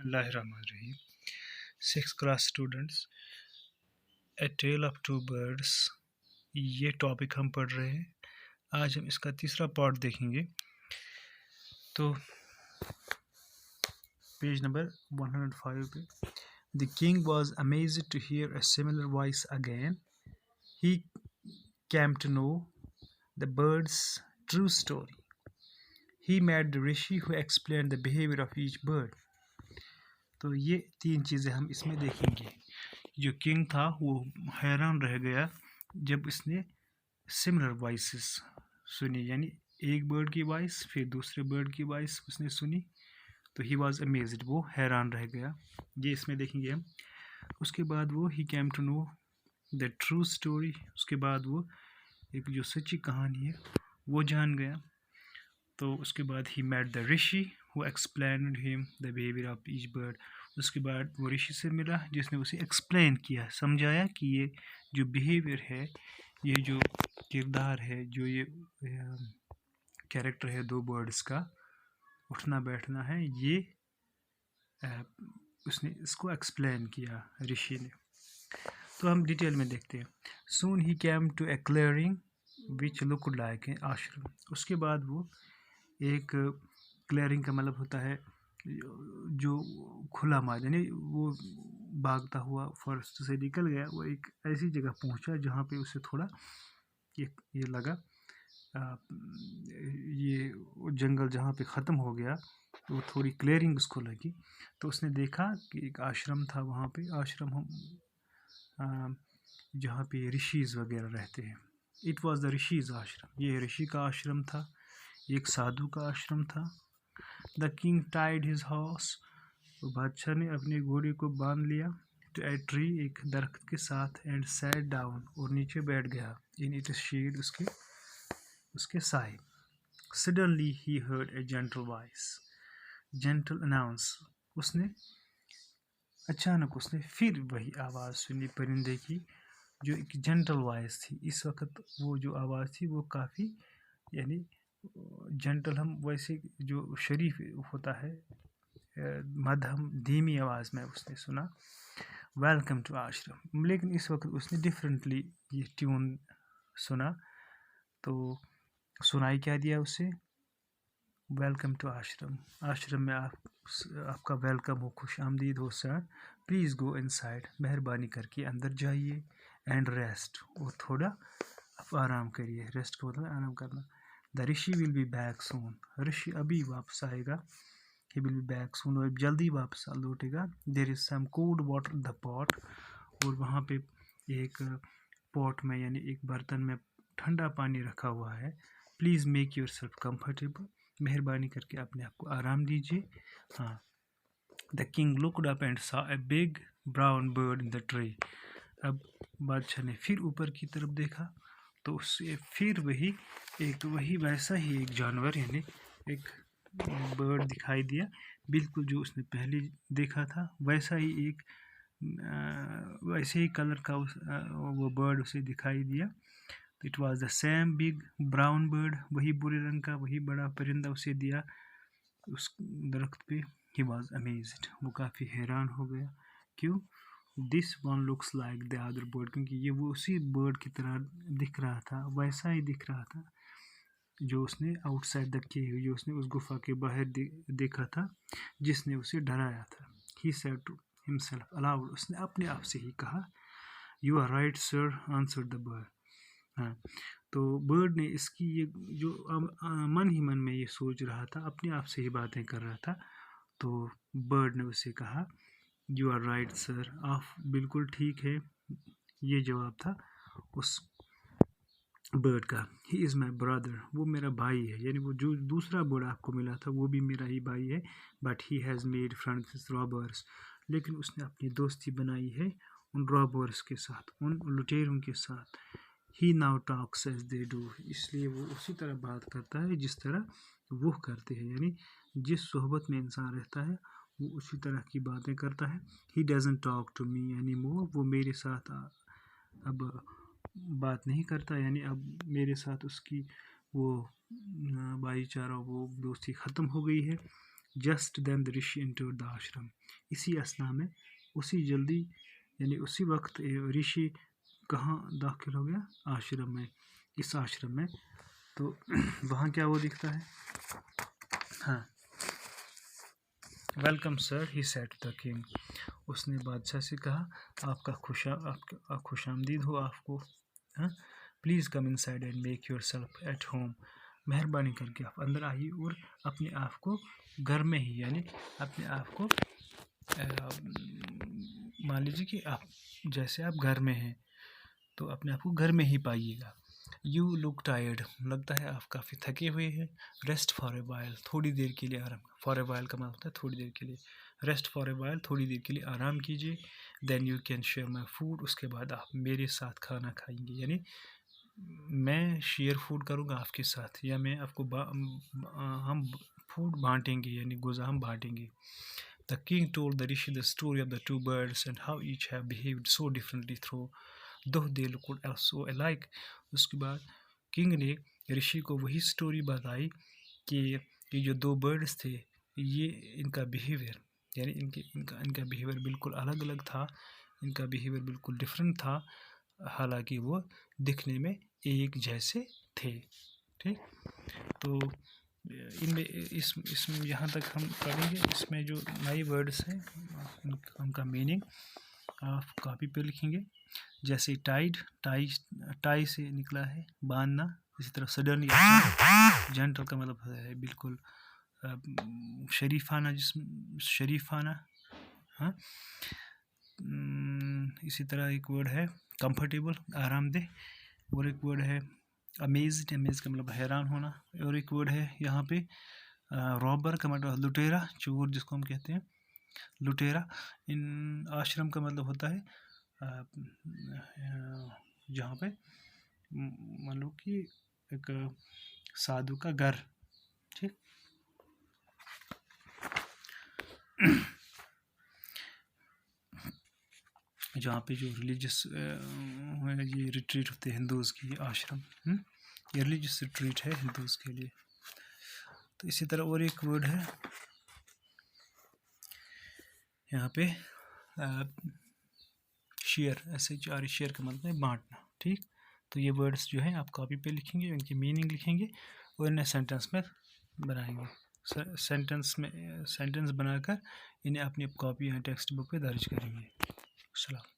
बिस्मिल्लाहिर्रहमानिर्रहीम। 6th class students, a tale of two birds, ये topic हम पढ़ रहे हैं। आज हम इसका तीसरा पार्ट देखेंगे। तो पेज नंबर 105 पे, the king was amazed to hear a similar voice again. He came to know the bird's true story. He met the rishi who explain the behaviour of each bird. तो ये तीन चीज़ें हम इसमें देखेंगे। जो किंग था वो हैरान रह गया जब इसने सिमिलर वॉइसेस सुनी, यानी एक बर्ड की वॉइस फिर दूसरे बर्ड की वॉइस उसने सुनी, तो ही वॉज अमेज्ड, वो हैरान रह गया। ये इसमें देखेंगे हम। उसके बाद वो he came to know the true story, उसके बाद वो एक जो सच्ची कहानी है वो जान गया। तो उसके बाद he met the rishi who explained him the behaviour of each bird. उसके बाद वो ऋषि से मिला जिसने उसे एक्सप्लेन किया, समझाया कि ये जो बिहेवियर है, ये जो किरदार है, जो ये कैरेक्टर है दो बर्ड्स का, उठना बैठना है, ये उसने इसको एक्सप्लेन किया ऋषि ने। तो हम डिटेल में देखते हैं। Soon he came to a clearing which looked like a ashram. उसके बाद वो एक क्लियरिंग का मतलब होता है जो खुला मैदान, यानी वो भागता हुआ फॉरेस्ट से निकल गया, वो एक ऐसी जगह पहुंचा जहाँ पे उसे थोड़ा ये लगा, ये जंगल जहाँ पे ख़त्म हो गया, तो वो थोड़ी क्लियरिंग उसको लगी। तो उसने देखा कि एक आश्रम था वहाँ पे। आश्रम हम जहाँ पे ऋषिज़ वगैरह रहते हैं। इट वॉज द ऋषिज़ आश्रम, ये ऋषि का आश्रम था, एक साधु का आश्रम था। The king tied his horse, तो बादशाह ने अपने घोड़े को बांध लिया, टू ए ट्री, एक दरख्त के साथ, एंड सैट डाउन, और नीचे बैठ गया, इन इट शेड, उसके साए। Suddenly he heard a gentle voice, gentle announce, उसने अचानक उसने फिर वही आवाज़ सुनी परिंदे की, जो एक जेंटल वॉइस थी। इस वक्त वो जो आवाज़ थी वो काफ़ी, यानी जेंटल, हम वैसे जो शरीफ होता है, मध्यम धीमी आवाज़ में उसने सुना, वेलकम टू आश्रम। लेकिन इस वक्त उसने डिफरेंटली ये ट्यून सुना, तो सुनाई क्या दिया उसे, वेलकम टू आश्रम, आश्रम में आपका वेलकम हो, खुश आमदीद हो सर। प्लीज़ गो इनसाइड, मेहरबानी करके अंदर जाइए, एंड रेस्ट, और थोड़ा आप आराम करिए। रेस्ट का मतलब आराम करना। The rishi will be back soon, ऋषि अभी वापस आएगा। He will be back soon, और जल्दी वापस लौटेगा। There is some cold water in the pot, और वहाँ पे एक पॉट में, यानी एक बर्तन में ठंडा पानी रखा हुआ है। Please make your self comfortable, मेहरबानी करके अपने आप को आराम दीजिए। हाँ। The king looked up and saw a big brown bird in the tree. अब बादशाह ने फिर ऊपर की तरफ देखा, तो उससे फिर वही वैसा ही एक जानवर, यानी एक बर्ड दिखाई दिया, बिल्कुल जो उसने पहले देखा था वैसा ही एक वैसे ही कलर का वो बर्ड उसे दिखाई दिया। It was the same big brown bird, वही बुरे रंग का वही बड़ा परिंदा उसे दिया उस दरख्त पे। ही वॉज अमेज्ड, वो काफ़ी हैरान हो गया। क्यों? This one looks like the other bird, क्योंकि ये वो उसी बर्ड की तरह दिख रहा था, वैसा ही दिख रहा था जो उसने आउटसाइड द केव, जो उसने उस गुफा के बाहर देखा था, जिसने उसे डराया था। He said to himself aloud, उसने अपने आप से ही कहा, you are right sir, answered the bird. हाँ, तो बर्ड ने इसकी ये जो मन ही मन में ये सोच रहा था, अपने आप से ही बातें कर रहा था, तो बर्ड ने उसे कहा, यू आर राइट सर, आप बिल्कुल ठीक है। ये जवाब था उस बर्ड का। ही इज़ माई ब्रदर, वो मेरा भाई है, यानी वो जो दूसरा बर्ड आपको मिला था वो भी मेरा ही भाई है। But he has made friends with robbers, लेकिन उसने अपनी दोस्ती बनाई है उन रॉबर्स के साथ, उन लुटेरों के साथ। He now talks as they do, इसलिए वो उसी तरह बात करता है जिस तरह वो करते हैं, यानी जिस सोहबत में इंसान रहता है वो उसी तरह की बातें करता है। He doesn't talk to me any more, वो मेरे साथ अब बात नहीं करता, यानी अब मेरे साथ उसकी वो भाईचारा, वो दोस्ती ख़त्म हो गई है। Just then the rishi entered the ashram. इसी असना में, उसी जल्दी, यानी उसी वक्त ऋषि कहाँ दाखिल हो गया? आश्रम में, इस आश्रम में। तो वहाँ क्या वो दिखता है? हाँ, welcome sir, he said the king. उसने बादशाह से कहा, आपका खुशामदीद हो आपको। हाँ, please come inside and make your self at home. मेहरबानी करके आप अंदर आइए और अपने आप को घर में ही, यानी अपने आप को मान लीजिए कि आप जैसे आप घर में हैं, तो अपने आप को घर में ही पाइएगा। यू लुक टायर्ड, लगता है आप काफ़ी थके हुए हैं। रेस्ट फॉर ए वाइल, थोड़ी देर के लिए आराम। फॉर ए वाइल का मतलब होता है थोड़ी देर के लिए। रेस्ट फॉर ए वाइल, थोड़ी देर के लिए आराम कीजिए। Then you can share my food, उसके बाद आप मेरे साथ खाना खाएंगे, यानी मैं शेयर फूड करूँगा आपके साथ, या मैं आपको हम फूड बांटेंगे, यानी गुज़ा हम बांटेंगे। The king told the rishi the story of the two birds and how each have behaved so differently though they looked so alike. उसके बाद किंग ने ऋषि को वही स्टोरी बताई कि ये जो दो बर्ड्स थे, ये इनका बिहेवियर, यानी इनका बिहेवियर बिल्कुल अलग अलग था, इनका बिहेवियर बिल्कुल डिफरेंट था, हालांकि वो दिखने में एक जैसे थे। ठीक, तो इनमें इसमें यहाँ तक हम पढ़ेंगे। इसमें जो नए वर्ड्स हैं उनका मीनिंग आप कॉपी पे लिखेंगे। जैसे टाइड, टाई से निकला है बांधना। इसी तरह सडन या जेंटल का मतलब है बिल्कुल शरीफाना, शरीफाना। हाँ, इसी तरह एक वर्ड है कंफर्टेबल, आरामदेह, और एक वर्ड है अमेज का मतलब हैरान होना, और एक वर्ड है यहाँ पे रॉबर का मतलब लुटेरा, चोर जिसको हम कहते हैं लुटेरा। इन आश्रम का मतलब होता है जहाँ पे मान लो कि एक साधु का घर। ठीक, जहाँ पे जो रिलीजियस ये रिट्रीट होते हैं हिंदूज़ की, आश्रम, ये रिलीजियस रिट्रीट है हिंदूज़ के लिए। तो इसी तरह और एक वर्ड है यहाँ पे शेयर, SHR, शेयर का मतलब है बांटना। ठीक, तो ये वर्ड्स जो है आप कॉपी पे लिखेंगे, उनकी मीनिंग लिखेंगे और इन्हें सेंटेंस में बनाएंगे। सेंटेंस बनाकर इन्हें अपनी कॉपी या टेक्स्ट बुक पे दर्ज करेंगे। सलाम।